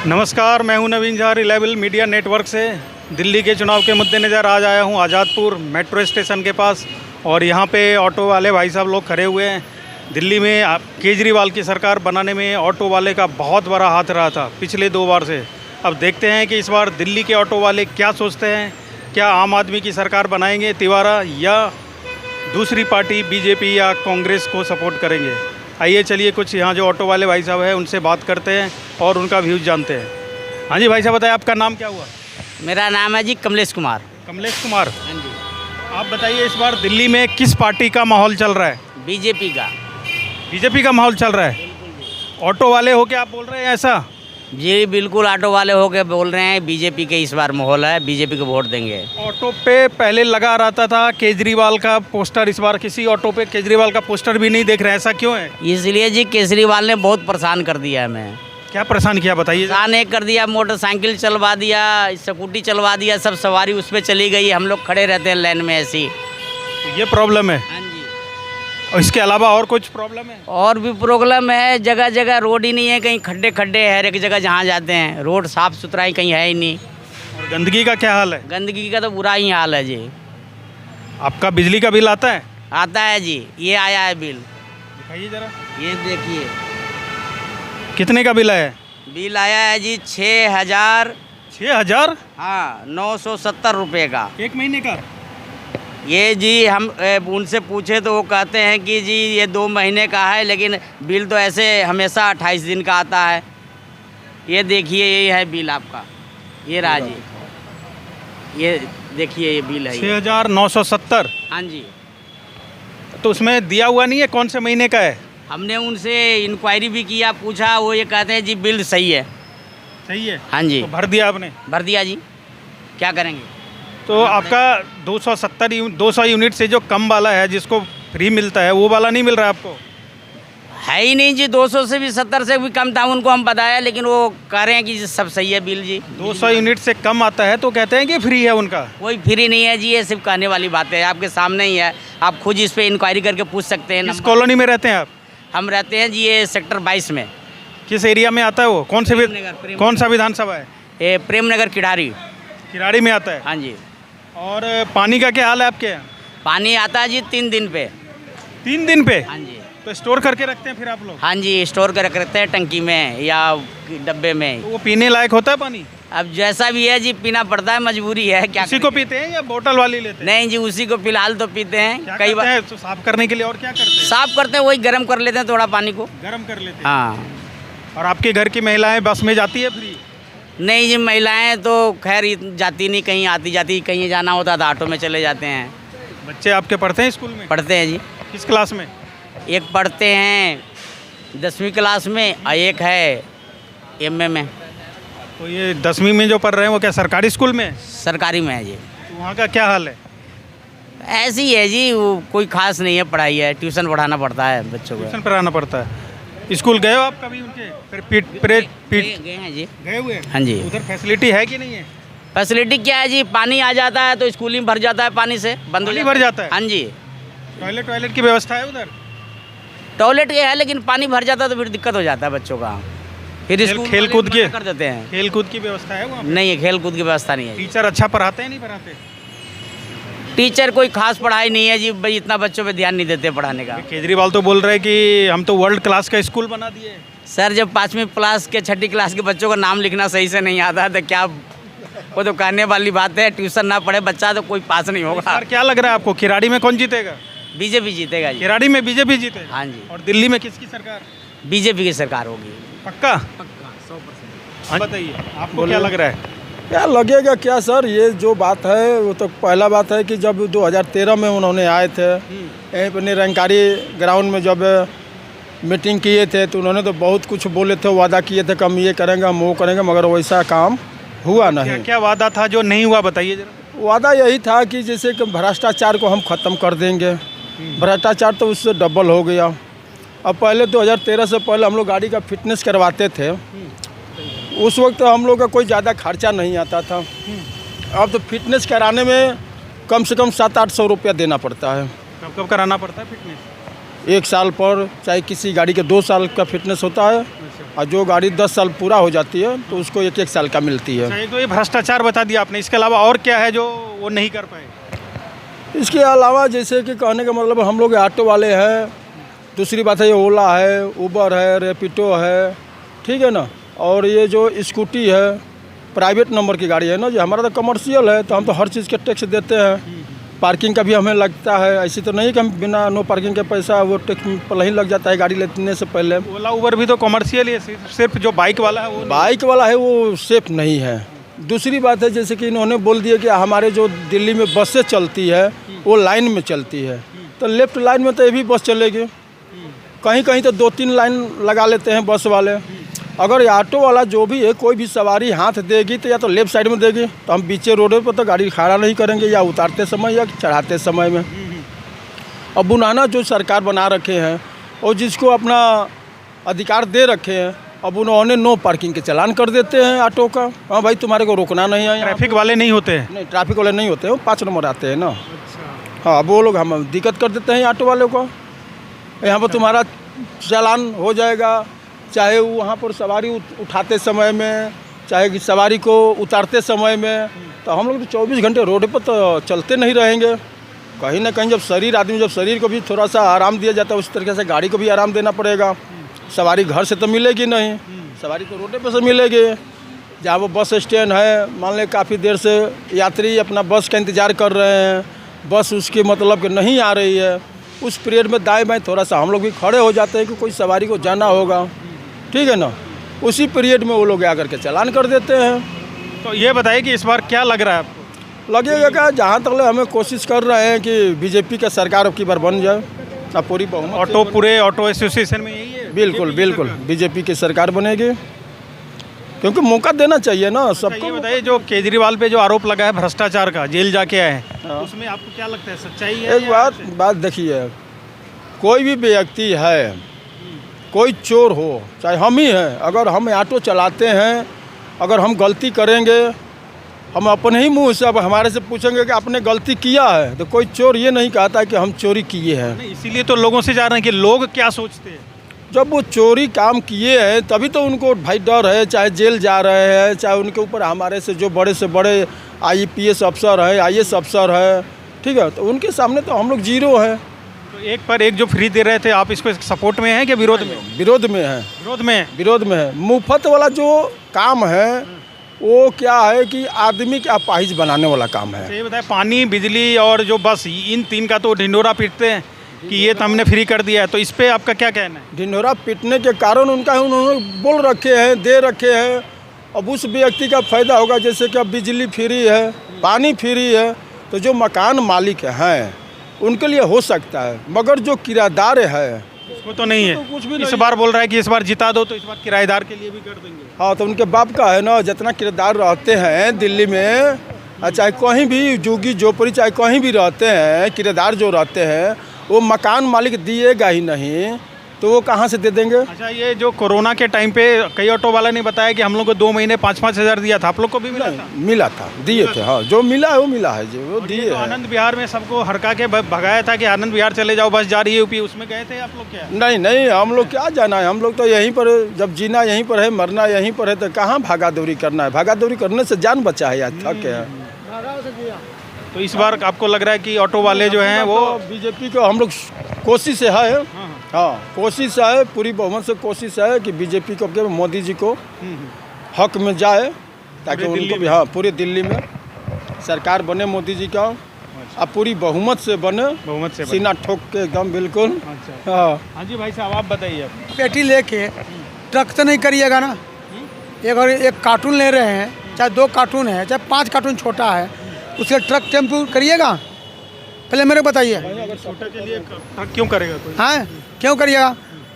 नमस्कार, मैं हूं नवीन झा, रिलायबल मीडिया नेटवर्क से। दिल्ली के चुनाव के मद्देनज़र आज आया हूं आज़ादपुर मेट्रो स्टेशन के पास और यहां पे ऑटो वाले भाई साहब लोग खड़े हुए हैं। दिल्ली में केजरीवाल की सरकार बनाने में ऑटो वाले का बहुत बड़ा हाथ रहा था पिछले 2 बार से। अब देखते हैं कि इस बार दिल्ली के ऑटो वाले क्या सोचते हैं। क्या आम आदमी की सरकार बनाएंगे तिवारा, या दूसरी पार्टी बीजेपी या कांग्रेस को सपोर्ट करेंगे। आइए चलिए कुछ यहाँ जो ऑटो वाले भाई साहब हैं उनसे बात करते हैं और उनका व्यूज़ जानते हैं। हाँ जी भाई साहब, बताइए आपका नाम क्या हुआ? मेरा नाम है जी कमलेश कुमार। कमलेश कुमार, हाँ जी। आप बताइए इस बार दिल्ली में किस पार्टी का माहौल चल रहा है? बीजेपी का। बीजेपी का माहौल चल रहा है। ऑटो वाले हो के आप बोल रहे हैं ऐसा? जी बिल्कुल, ऑटो वाले होके बोल रहे हैं बीजेपी के इस बार माहौल है, बीजेपी को वोट देंगे। ऑटो पे पहले लगा रहता था केजरीवाल का पोस्टर, इस बार किसी ऑटो पे केजरीवाल का पोस्टर भी नहीं देख रहे हैं, ऐसा क्यों है? इसलिए जी केजरीवाल ने बहुत परेशान कर दिया हमें। क्या परेशान किया बताइए? परेशान एक कर दिया, मोटरसाइकिल चलवा दिया, स्कूटी चलवा दिया, सब सवारी उस पर चली गई, हम लोग खड़े रहते हैं लाइन में ऐसी। ये प्रॉब्लम है। हाँ जी। और इसके अलावा और कुछ प्रॉब्लम है? और भी प्रॉब्लम है, जगह जगह रोड ही नहीं है, कहीं खड्डे खड्डे है, हर एक जगह जहाँ जाते हैं रोड साफ़ सुथराई कहीं है ही नहीं। और गंदगी का क्या हाल है? गंदगी का तो बुरा ही हाल है जी। आपका बिजली का बिल आता है? आता है जी, ये आया है बिल, दिखाइए जरा। ये देखिए कितने का बिल आया है? बिल आया है जी 6,000। 6,000? हाँ, 970 रुपये का। एक महीने का? ये जी हम उनसे पूछे तो वो कहते हैं कि जी ये 2 महीने का है, लेकिन बिल तो ऐसे हमेशा 28 दिन का आता है। ये देखिए, ये है बिल आपका, ये रहा जी, ये देखिए ये बिल है। 6,970? हाँ जी। तो उसमें दिया हुआ नहीं है कौन से महीने का है? हमने उनसे इंक्वायरी भी किया, पूछा, वो ये कहते हैं जी बिल सही है। सही है? हाँ जी। तो भर दिया आपने? भर दिया जी, क्या करेंगे। तो आपका 200 यूनिट से जो कम वाला है जिसको फ्री मिलता है वो वाला नहीं मिल रहा है आपको? है ही नहीं जी, 200 से भी 70 से भी कम था, उनको हम बताया, लेकिन वो कह रहे हैं कि सब सही है बिल जी। 200 यूनिट से कम आता है तो कहते हैं कि फ्री है उनका। कोई फ्री नहीं है जी, ये सिर्फ कहने वाली बात है, आपके सामने ही है, आप खुद इस पे इंक्वायरी करके पूछ सकते हैं। किस कॉलोनी में रहते हैं आप? हम रहते हैं जी ये सेक्टर 22 में। किस एरिया में आता है वो? कौन सा विधानसभा है? ये प्रेम नगर किरारी। किराड़ी में आता है? हाँ जी। और पानी का क्या हाल है आपके यहाँ? पानी आता है जी 3 दिन पे। 3 दिन पे? हाँ जी। तो स्टोर करके रखते हैं फिर आप लोग? हाँ जी, स्टोर कर रखते हैं टंकी में या डब्बे में। तो वो पीने लायक होता है पानी? अब जैसा भी है जी, पीना पड़ता है, मजबूरी है, क्या उसी को पीते हैं या बोतल वाली लेते हैं? नहीं जी, उसी को फिलहाल तो पीते हैं। कई बार तो साफ करने के लिए और क्या करते हैं? साफ करते हैं, वही गर्म कर लेते हैं थोड़ा पानी को। गर्म कर लेते हैं? हाँ। और आपके घर की महिलाएं बस में जाती है फ्री? नहीं जी, महिलाएं तो खैर जाती नहीं, कहीं आती जाती, कहीं जाना होता था ऑटो में चले जाते हैं। बच्चे आपके पढ़ते हैं स्कूल में? पढ़ते हैं जी। किस क्लास में? एक पढ़ते हैं 10वीं क्लास में और एक है MA में। तो ये 10वीं में जो पढ़ रहे हैं वो क्या सरकारी स्कूल में है? सरकारी में है जी। तो वहाँ का क्या हाल है? ऐसी है जी, वो कोई खास नहीं है, पढ़ाई है, ट्यूशन पढ़ाना पड़ता है बच्चों को। ट्यूशन पढ़ाना पड़ता है। स्कूल गए हो आप कभी उनके? फिर पीट गए हैं जी। गए हुए? हाँ जी। उधर फैसिलिटी है कि नहीं है? फैसिलिटी क्या है जी, पानी आ जाता है तो स्कूल ही भर जाता है, पानी से बंद हो पानी भर जाता है? हाँ जी। टॉयलेट की व्यवस्था है उधर? टॉयलेट ये है, लेकिन पानी भर जाता है तो फिर दिक्कत हो जाता है बच्चों का। फिर स्कूल खेल कूद वाले मना कर देते हैं। खेल कूद की व्यवस्था है वहाँ? नहीं है, खेल कूद की व्यवस्था नहीं है। टीचर अच्छा पढ़ाते हैं नहीं पढ़ाते? टीचर कोई खास पढ़ाई नहीं है जी, भाई इतना बच्चों पे ध्यान नहीं देते पढ़ाने का। केजरीवाल तो बोल रहे हैं कि हम तो वर्ल्ड क्लास का स्कूल बना दिए। सर, जब 5वीं क्लास के 6ठी क्लास के बच्चों का नाम लिखना सही से नहीं आता तो क्या, वो तो कहने वाली बात है। ट्यूशन ना पढ़े बच्चा तो कोई पास नहीं होगा। सर क्या लग रहा है आपको, किराड़ी में कौन जीतेगा? बीजेपी जीतेगा जी। किराड़ी में बीजेपी जीतेगा? हाँ जी। और दिल्ली में किसकी सरकार? बीजेपी की सरकार होगी। पक्का? 100%। हाँ बताइए, आपको क्या लग रहा है? क्या लगेगा क्या सर, ये जो बात है वो तो पहला बात है कि जब 2013 में उन्होंने आए थे यहीं पर निरंकारी ग्राउंड में जब मीटिंग किए थे तो उन्होंने तो बहुत कुछ बोले थे, वादा किए थे कि हम ये करेंगे हम वो करेंगे, मगर वैसा काम हुआ नहीं। क्या वादा था जो नहीं हुआ बताइए जरा। वादा यही था कि जैसे कि भ्रष्टाचार को हम ख़त्म कर देंगे। भ्रष्टाचार तो उससे डबल हो गया। अब पहले 2013 से पहले हम लोग गाड़ी का फिटनेस करवाते थे, उस वक्त हम लोग का कोई ज़्यादा खर्चा नहीं आता था। अब तो फिटनेस कराने में कम से कम 700-800 रुपया देना पड़ता है। कब कब कराना पड़ता है फिटनेस? 1 साल पर, चाहे किसी गाड़ी के 2 साल का फिटनेस होता है और जो गाड़ी 10 साल पूरा हो जाती है तो उसको 1-1 साल का मिलती है। अच्छा, एक तो ये भ्रष्टाचार बता दिया आपने, इसके अलावा और क्या है जो वो नहीं कर पाए? इसके अलावा जैसे कि कहने का मतलब हम लोग ऑटो वाले हैं, दूसरी बात है ये ओला है, उबर है, रैपिडो है, ठीक है ना, और ये जो स्कूटी है प्राइवेट नंबर की गाड़ी है ना, जो हमारा तो कमर्शियल है तो हम तो हर चीज़ के टैक्स देते हैं, पार्किंग का भी हमें लगता है। ऐसी तो नहीं कि हम बिना नो पार्किंग के पैसा वो टैक्स पहले ही लग जाता है गाड़ी लेने से पहले। ओला उबर भी तो कमर्शियल है, सिर्फ जो बाइक वाला है वो बाइक वाला है वो सेफ नहीं है। दूसरी बात है जैसे कि इन्होंने बोल दिया कि हमारे जो दिल्ली में बसें चलती है वो लाइन में चलती है, तो लेफ्ट लाइन में तो ये भी बस चलेगी, कहीं कहीं तो 2-3 लाइन लगा लेते हैं बस वाले। अगर ऑटो वाला जो भी है कोई भी सवारी हाथ देगी तो या तो लेफ्ट साइड में देगी, तो हम बीचे रोड पर तो गाड़ी खड़ा नहीं करेंगे, या उतारते समय या चढ़ाते समय में। अब बुनाना जो सरकार बना रखे हैं और जिसको अपना अधिकार दे रखे हैं, अब उन्होंने नो पार्किंग के चालान कर देते हैं ऑटो का। हाँ भाई तुम्हारे को रुकना नहीं है, ट्रैफिक वाले नहीं होते हैं। नहीं ट्रैफिक वाले नहीं होते हैं, वो 5 नंबर आते हैं ना। हाँ अब वो लोग हम दिक्कत कर देते हैं ऑटो वालों को, यहाँ पर तुम्हारा चालान हो जाएगा, चाहे वहाँ पर सवारी उठाते समय में, चाहे कि सवारी को उतारते समय में। तो हम लोग तो 24 घंटे रोड पर तो चलते नहीं रहेंगे, कहीं ना कहीं जब शरीर को भी थोड़ा सा आराम दिया जाता है उस तरीके से गाड़ी को भी आराम देना पड़ेगा। सवारी घर से तो मिलेगी नहीं, सवारी तो रोड पर से मिलेगी। जहाँ वो बस स्टैंड है, मान लें काफ़ी देर से यात्री अपना बस का इंतज़ार कर रहे हैं, बस उसके मतलब कि नहीं आ रही है, उस पीरियड में दाएं बाएं थोड़ा सा हम लोग भी खड़े हो जाते हैं कि कोई सवारी को जाना होगा, ठीक है ना, उसी पीरियड में वो लोग आकर के चालान कर देते हैं। तो ये बताइए कि इस बार क्या लग रहा है आपको? लगेगा क्या, जहाँ तक हमें कोशिश कर रहे हैं कि बीजेपी का सरकार अब की बार बन जाए, अब पूरी बहुमत से पूरे ऑटो एसोसिएशन में यही है? बिल्कुल बिल्कुल बीजेपी की सरकार बनेगी, क्योंकि मौका देना चाहिए ना सबको। ये बताइए जो केजरीवाल पे जो आरोप लगा है भ्रष्टाचार का, जेल जाके आए हैं, उसमें आपको क्या लगता है, सच्चाई है? एक बात देखिए, कोई भी व्यक्ति है, कोई चोर हो चाहे हम ही हैं, अगर हम ऑटो चलाते हैं, अगर हम गलती करेंगे, हम अपने ही मुंह से अब हमारे से पूछेंगे कि आपने गलती किया है, तो कोई चोर ये नहीं कहता कि हम चोरी किए हैं। इसीलिए तो लोगों से जा रहे हैं कि लोग क्या सोचते हैं। जब वो चोरी काम किए हैं तभी तो उनको भाई डर है, चाहे जेल जा रहे हैं, चाहे उनके ऊपर हमारे से बड़े IPS अफसर है, IAS अफसर है, ठीक है, तो उनके सामने तो हम लोग जीरो है। तो एक पर एक जो फ्री दे रहे थे, आप इसको सपोर्ट में हैं कि विरोध में? विरोध में है। विरोध में है। मुफ्त वाला जो काम है वो क्या है कि आदमी के अपाहिज बनाने वाला काम है। ये बताए, पानी, बिजली और जो बस, इन 3 का तो ढिंढोरा पीटते हैं कि ये तो हमने फ्री कर दिया है, तो इस पे आपका क्या कहना है? ढिंढोरा पीटने के कारण उन्होंने बोल रखे हैं, दे रखे हैं। अब उस व्यक्ति का फायदा होगा, जैसे कि अब बिजली फ्री है, पानी फ्री है, तो जो मकान मालिक हैं उनके लिए हो सकता है, मगर जो किराएदार है उसको तो नहीं है। तो कुछ भी इस नहीं। बार बोल रहा है कि इस बार जिता दो तो इस बार किराएदार के लिए भी कर देंगे। हाँ तो उनके बाप का है ना, जितना किराएदार रहते हैं दिल्ली में, चाहे कहीं भी जुगी जोपरी चाहे कहीं भी रहते हैं, किराएदार जो रहते हैं वो मकान मालिक दिएगा ही नहीं, तो वो कहाँ से दे देंगे? अच्छा, ये जो कोरोना के टाइम पे कई ऑटो वाला ने बताया कि हम लोग को 2 महीने 5-5 हज़ार दिया था, आप लोग को भी मिला था? मिला था, दिए थे। हाँ जो मिला है वो मिला है, जो वो दिए तो हैं। आनंद विहार में सबको हड़का के भगाया था कि आनंद विहार चले जाओ, बस जा रही है यूपी, उसमें गए थे आप लोग क्या? नहीं हम लोग क्या जाना है, हम लोग तो यहीं पर, जब जीना यहीं पर है, मरना यहीं पर है, तो कहाँ भागा दौड़ी करना है? भागा दौड़ी करने से जान बचा है, यार थक है। तो इस बार आपको लग रहा है कि ऑटो वाले जो हैं वो बीजेपी को हम लोग कोशिश है, हाँ कोशिश है, पूरी बहुमत से कोशिश है कि बीजेपी को के मोदी जी को हक में जाए, ताकि उनको भी, हाँ पूरी दिल्ली में सरकार बने मोदी जी का, अब पूरी बहुमत से बने, सीना ठोक के एकदम बिल्कुल। हाँ जी भाई साहब, आप बताइए। पेटी लेके ट्रक तो नहीं करिएगा ना, अगर एक कार्टून ले रहे हैं, चाहे 2 कार्टून है, चाहे 5 कार्टून छोटा है, उसके ट्रक टेम्पू करिएगा? पहले मेरे को बताइए। अगर छोटे के लिए ट्रक क्यों करेगा कोई? हाँ क्यों करिएगा?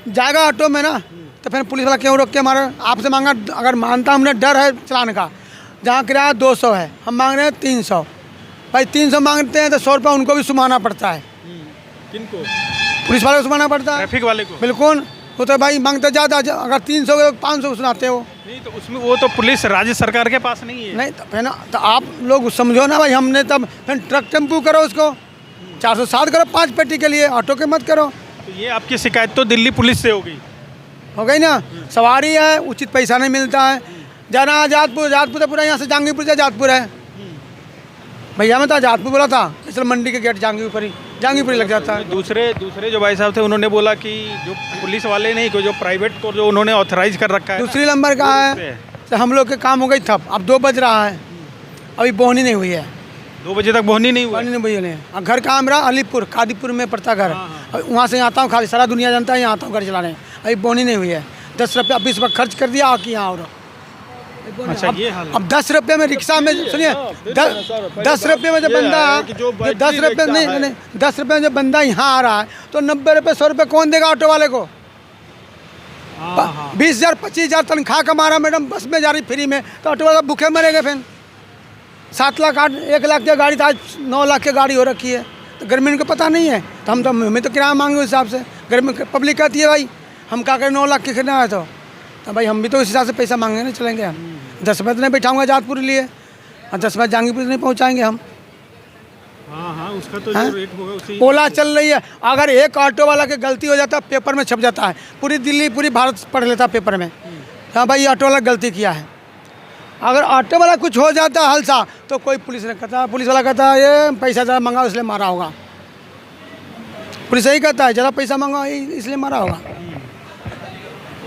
जाएगा ऑटो में ना, तो फिर पुलिस वाला क्यों रोक के मारे? आपसे मांगा, अगर मानता हमने डर है चलाने का, जहाँ किराया 200 है, हम मांग रहे हैं 300। भाई 300 मांगते हैं तो 100 रुपये उनको भी सुनाना पड़ता है। किनको? पुलिस वाले को सुनाना पड़ता है, ट्रैफिक वाले को। बिल्कुल। वो तो भाई मांगते ज़्यादा, अगर 300 के 500 सुनाते हो। नहीं तो उसमें वो तो पुलिस राज्य सरकार के पास नहीं है। नहीं तो फिर ना, तो आप लोग समझो ना भाई, हमने तब फिर ट्रक टेम्पू करो, उसको 407 करो 5 पेटी के लिए, ऑटो के मत करो। तो ये आपकी शिकायत तो दिल्ली पुलिस से हो गई? हो गई ना। सवारी है, उचित पैसा नहीं मिलता है। जाना आज़ादपुर, आज़ादपुर तो पूरा यहाँ से जहांगीरपुर से आज़ादपुर है। भैया मैं तो आज़ादपुर बोला था, इसलिए मंडी के गेट जहांगीरपुर ही लग जाता है। दूसरे जो भाई साहब थे उन्होंने बोला कि जो पुलिस वाले नहीं को जो प्राइवेट को जो उन्होंने ऑथराइज कर रखा है, दूसरी नंबर का है तो हम लोग के काम हो गई थप। अब 2 बज रहा है, अभी बोहनी नहीं हुई है। 2 बजे तक बोहनी नहीं हुआ। नहीं हुई है। घर कहाँ मेरा अलीपुर, कादीपुर में पड़ता घर। वहाँ से आता हूँ, खाली सारा दुनिया जानता है, यहाँ आता हूँ घर चलाने। अभी बोहनी नहीं हुई है। 10 रुपया 20 रुपया खर्च कर दिया आके यहाँ। और अच्छा, ये हाल है। अब 10 रुपये में रिक्शा में, सुनिए, 10 रुपये में जो बंदा, 10 रुपये नहीं, 10 रुपये में जो बंदा यहाँ आ रहा है तो 90 रुपये 100 रुपये कौन देगा ऑटो वाले को? 20,000 25,000 तनख्वाह कमा रहा मैडम, बस में जा रही फ्री में, तो ऑटो वाला भूखे मरेगा। फिर 7 लाख 1 लाख की गाड़ी, तो आज 9 लाख की गाड़ी हो रखी है। तो गर्मी को पता नहीं है, तो हमें तो किराया मांगे उस हिसाब से। गर्मी पब्लिक कहती है भाई हम क्या करें, 9 लाख के खरीदना है तो भाई हम भी तो उस हिसाब से पैसा मांगे नहीं चलेंगे। हम 10 रुपये तो नहीं बैठाऊँगा आज़ादपुर लिए, और 10 रुपये जहांगीरपुर नहीं पहुँचाएंगे हम। हाँ, उसका तो जो रेट होगा उसी। ओला चल रही है, अगर एक ऑटो वाला की गलती हो जाता है पेपर में छप जाता है, पूरी दिल्ली पूरी भारत पढ़ लेता पेपर में, हाँ भाई ऑटो वाला गलती किया है। अगर ऑटो वाला कुछ हो जाता है हल्सा तो कोई पुलिस ने कहता, पुलिस वाला कहता है ये पैसा ज़्यादा मंगा इसलिए मारा होगा। पुलिस यही कहता है ज़्यादा पैसा मंगा इसलिए मारा होगा।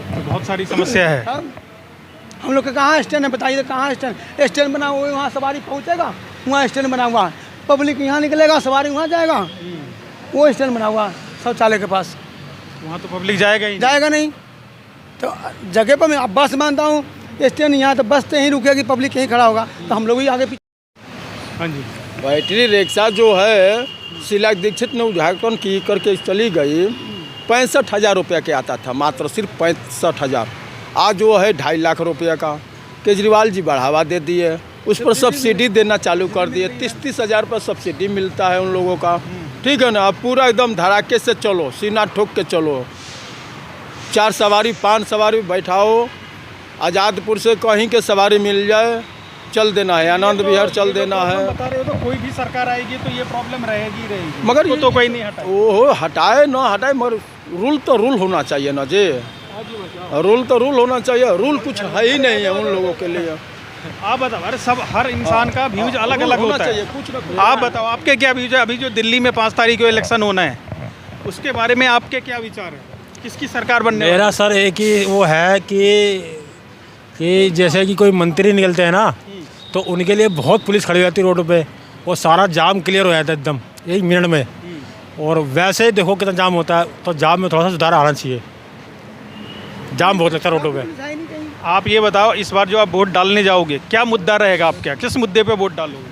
तो बहुत सारी समस्या है। हम लोग के कहाँ स्टैंड है बताइए, कहाँ स्टैंड बना हुआ है? वहाँ सवारी पहुँचेगा, वहाँ स्टैंड बना हुआ है, पब्लिक यहाँ निकलेगा, सवारी वहाँ जाएगा। वो स्टैंड बना हुआ है शौचालय के पास, वहाँ तो पब्लिक जाएगा नहीं। तो जगह पर मैं अब बस मानता हूँ, स्टैंड यहाँ तो बस तो यहीं रुकेगी, पब्लिक यहीं खड़ा होगा, तो हम लोग ही आगे पीछे। हाँ जी। बैटरी रिक्शा जो है शीला दीक्षित ने उद्घाटन की करके चली गई, 65,000 रुपये के आता था, मात्र सिर्फ 65,000। आज जो है 2.5 लाख रुपये का। केजरीवाल जी बढ़ावा दे दिए, उस पर सब्सिडी देना चालू कर दिए। 30-30 हज़ार पर सब्सिडी मिलता है उन लोगों का, ठीक है ना। अब पूरा एकदम धड़ाके से चलो, सीना ठोक के चलो, 4 सवारी 5 सवारी बैठाओ, आज़ादपुर से कहीं के सवारी मिल जाए, चल देना है, आनंद विहार चल देना है। बता रहे हो तो कोई भी सरकार आएगी तो ये प्रॉब्लम रहेगी। मगर तो कोई नहीं हटाए। ओहो हटाए ना हटाए, मगर रूल तो रूल होना चाहिए ना जी। रूल तो रूल होना चाहिए, रूल कुछ है ही नहीं है उन लोगों के लिए। आप बताओ, अरे सब हर इंसान का व्यूज अलग अलग होता है। आप बताओ आपके क्या व्यूज है? अभी जो दिल्ली में 5 तारीख को इलेक्शन होना है, उसके बारे में आपके क्या विचार है? किसकी सरकार बनने? मेरा सर एक ही वो है कि जैसे कि कोई मंत्री निकलते हैं ना, तो उनके लिए बहुत पुलिस खड़ी हो जाती है रोड पे, और सारा जाम क्लियर हो जाता है एकदम 1 मिनट में। और वैसे ही देखो कितना जाम होता है, तो जाम में थोड़ा सा सुधार आना चाहिए। जाम बहुत लगता है रोडों पे। आप ये बताओ, इस बार जो आप वोट डालने जाओगे, क्या मुद्दा रहेगा आपका? किस मुद्दे पे वोट डालोगे?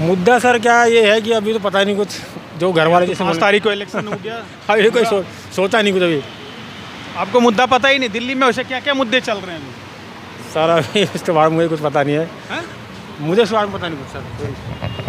मुद्दा सर क्या ये है कि अभी तो पता नहीं कुछ, जो घर वाले जैसे 5 तारीख को इलेक्शन हो गया, अभी कोई सोचा नहीं कुछ अभी। आपको मुद्दा पता ही नहीं दिल्ली में वैसे क्या क्या मुद्दे चल रहे हैं अभी? सर अभी इसके बारे में मुझे कुछ पता नहीं है, हैं? मुझे इस बारे में पता नहीं कुछ सर।